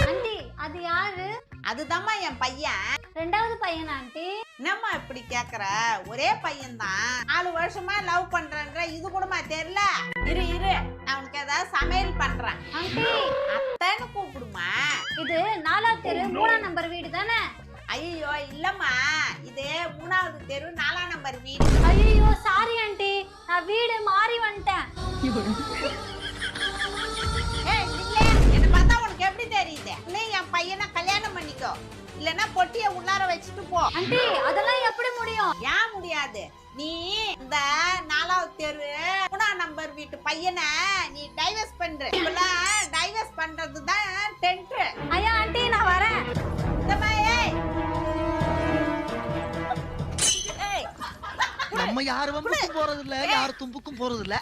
Aunty அது யாரு? அதுதாம்மா என் பையன். ரெண்டாவது பையனா ஆண்டி? என்னம்மா இப்படி கேக்குற? ஒரே பையன் தான். 4 வருஷமா லவ் பண்றேன்ற இது கூடமா தெரியல? இரு இரு, நான் உனக்கு ஏதாவது சமையல் பண்றேன். ஆண்டி அத்தைன்னு கூப்பிடுமா? இது 4வது தெரு 3ஆம் நம்பர் வீடு தானே? ஐயோ இல்லம்மா, இது 3வது தெரு 4ஆம் நம்பர் வீடு. ஐயோ சாரி ஆண்டி, நான் வீடு மாறி வந்துட்டேன். ஏய் இல்ல, என்ன பார்த்தா உனக்கு எப்படி தெரியுது? நீ என் பையனை கல்யாணம் பண்ணிக்கோ, இல்லன்னா பொட்டிய உள்ளார வச்சுட்டு போ. ஆண்டி அதெல்லாம் எப்படி முடியும்? ஏன் முடியாது? நீ இந்த 4வது தெரு 3ஆம் நம்பர் வீட்டு பையனை நீ டைவர்ஸ் பண்ற. இப்பெல்லாம் டைவர்ஸ் பண்றது தான் டென்ட். ஐயா ஆண்டி நான் வரேன். இந்த மாதிரி நம்ம யார் வம்புக்கும் போறது இல்ல, யார் தும்புக்கும் போறது இல்ல.